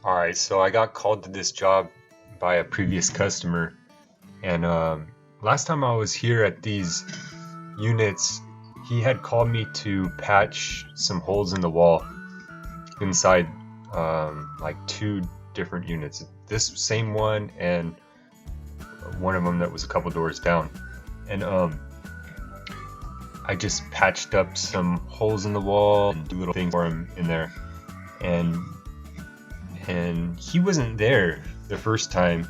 Alright, so I got called to this job by a previous customer, and last time I was here at these units, he had called me to patch some holes in the wall inside like two different units. This same one and one of them that was a couple doors down. And I just patched up some holes in the wall and do little things for him in there. And he wasn't there the first time,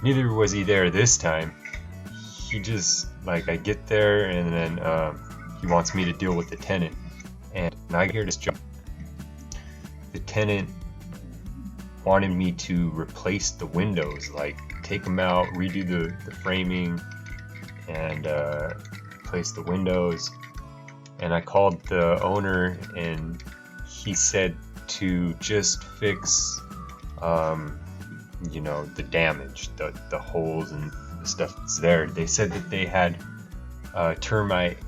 neither was he there this time. He just, like, I get there and then he wants me to deal with the tenant, and I get this job. The tenant wanted me to replace the windows, like take them out, redo the framing, and replace the windows. And I called the owner, and he said to just fix the damage, the holes and the stuff that's there. They said that they had termite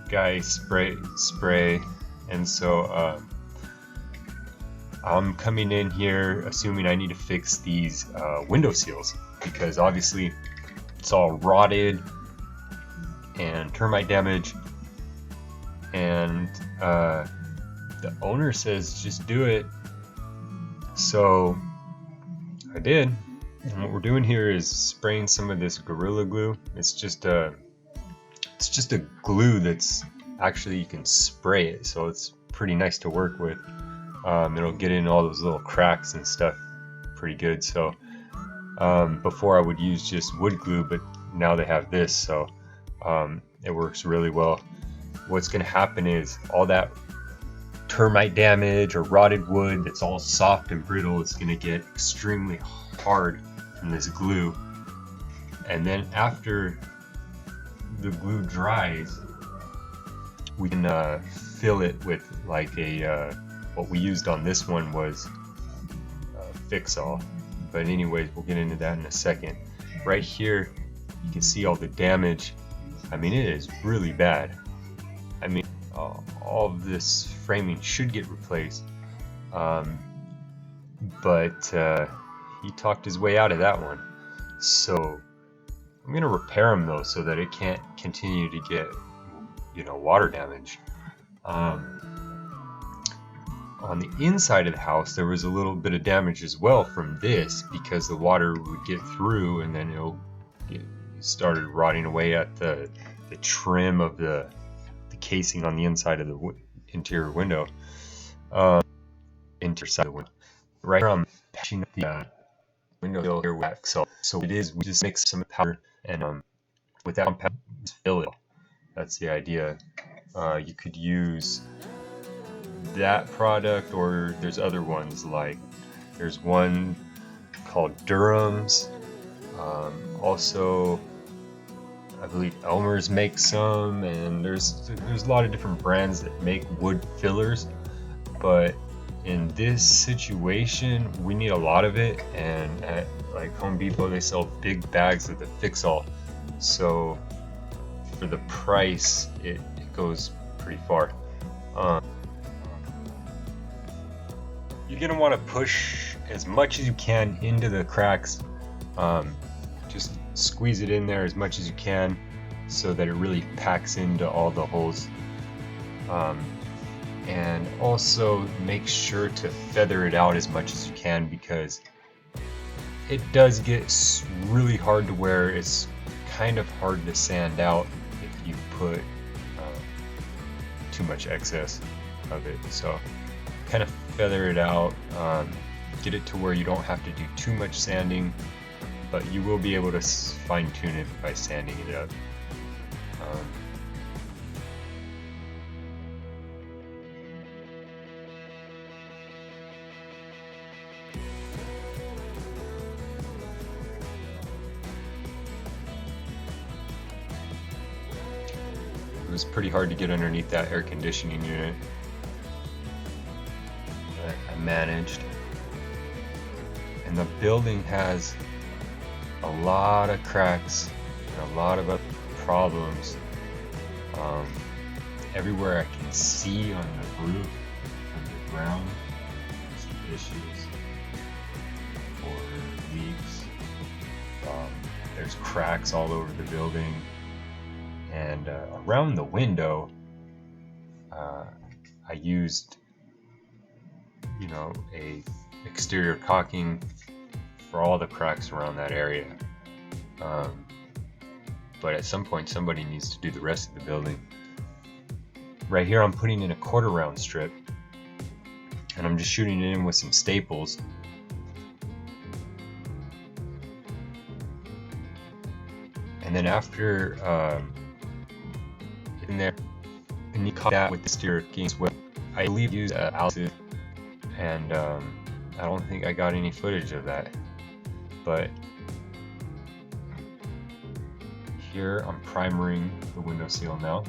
guy spray, and so I'm coming in here assuming I need to fix these window seals, because obviously it's all rotted and termite damage, and the owner says just do it. So I did, and what we're doing here is spraying some of this Gorilla Glue. It's just a glue that's actually, you can spray it, so it's pretty nice to work with. It'll get in all those little cracks and stuff pretty good. So before I would use just wood glue, but now they have this, so it works really well. What's going to happen is all that termite damage or rotted wood that's all soft and brittle is going to get extremely hard from this glue, and then after the glue dries, we can fill it with like a what we used on this one was fix-all. But anyways, we'll get into that in a second. Right here you can see all the damage. I mean, it is really bad. I mean, all of this framing should get replaced, but he talked his way out of that one. So I'm gonna repair them though, so that it can't continue to get, water damage. On the inside of the house, there was a little bit of damage as well from this, because the water would get through and then it started rotting away at the trim of the casing on the inside of the interior window. Interior side of the window. Right here I'm patching up the window here with Excel. So it is, we just mix some powder and with that compound, fill it. That's the idea. You could use that product, or there's other ones, like there's one called Durham's. Also, I believe Elmer's makes some, and there's a lot of different brands that make wood fillers. But in this situation, we need a lot of it, and at like Home Depot, they sell big bags of the fix-all. So for the price, it goes pretty far. You're gonna want to push as much as you can into the cracks. Just squeeze it in there as much as you can, so that it really packs into all the holes. And also make sure to feather it out as much as you can, because it does get really hard to wear. It's kind of hard to sand out if you put too much excess of it. So kind of feather it out, get it to where you don't have to do too much sanding, but you will be able to fine-tune it by sanding it up. It was pretty hard to get underneath that air conditioning unit, but I managed. And the building has a lot of cracks and a lot of other problems. Everywhere I can see on the roof, on the ground, some issues. There's cracks all over the building, and around the window I used, a exterior caulking for all the cracks around that area. But at some point somebody needs to do the rest of the building. Right here I'm putting in a 1/4 round strip, and I'm just shooting it in with some staples. And then after in there, and you cut that with the exterior caulking, I believe use Alice, and I don't think I got any footage of that, but here I'm primering the windowsill now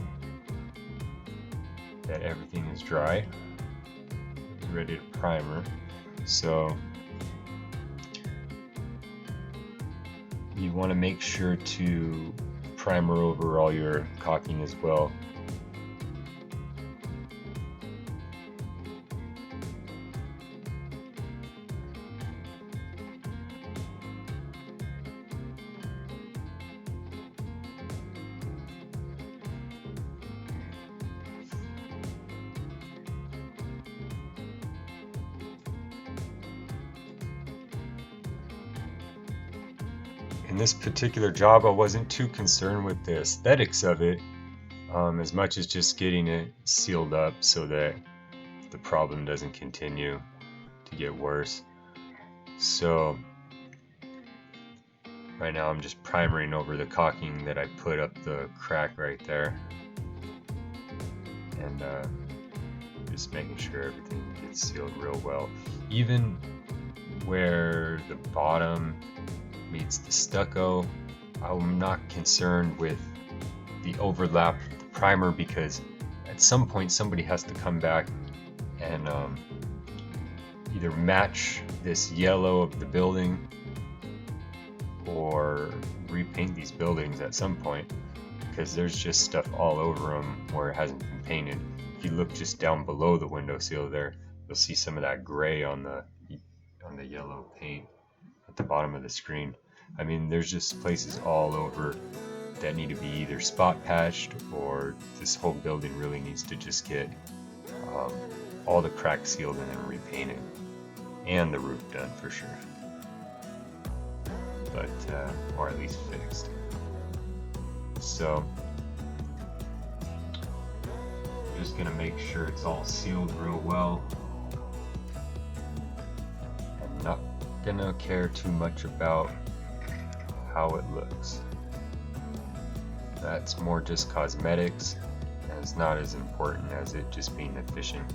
that everything is dry. It's ready to primer. So you want to make sure to primer over all your caulking as well. In this particular job, I wasn't too concerned with the aesthetics of it, as much as just getting it sealed up so that the problem doesn't continue to get worse. So right now I'm just primering over the caulking that I put up the crack right there, and just making sure everything gets sealed real well. Even where the bottom meets the stucco, I'm not concerned with the overlap of the primer, because at some point somebody has to come back and either match this yellow of the building or repaint these buildings at some point, because there's just stuff all over them where it hasn't been painted. If you look just down below the windowsill there, you'll see some of that gray on the yellow paint at the bottom of the screen. I mean, there's just places all over that need to be either spot patched, or this whole building really needs to just get all the cracks sealed and then repainted, and the roof done for sure, but or at least fixed. So I'm just gonna make sure it's all sealed real well. I'm not gonna care too much about how it looks. That's more just cosmetics, and it's not as important as it just being efficient.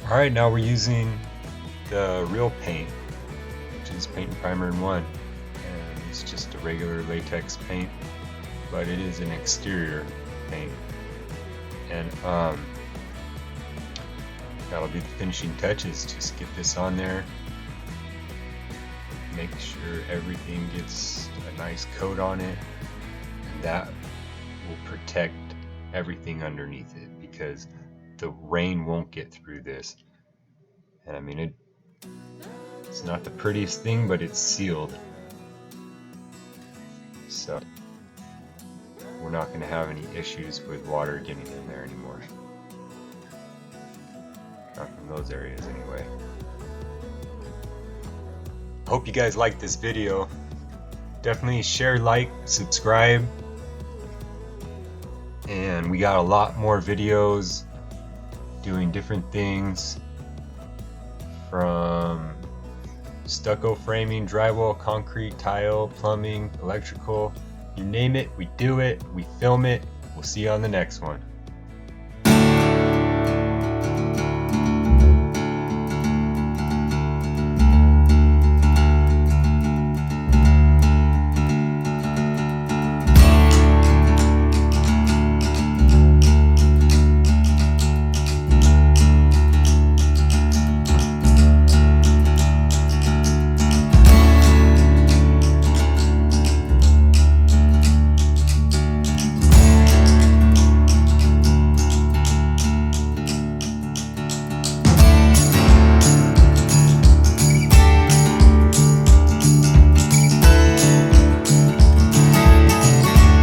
Alright, now we're using the real paint, which is paint and primer in one, and it's just a regular latex paint, but it is an exterior paint, and that'll be the finishing touches. Just get this on there, make sure everything gets a nice coat on it, and that will protect everything underneath it, because the rain won't get through this. And I mean, it's not the prettiest thing, but it's sealed, so we're not going to have any issues with water getting in there anymore, not from those areas anyway. Hope you guys liked this video. Definitely share, like, subscribe, and we got a lot more videos doing different things from stucco framing, drywall, concrete, tile, plumbing, electrical, you name it, we do it, we film it. We'll see you on the next one.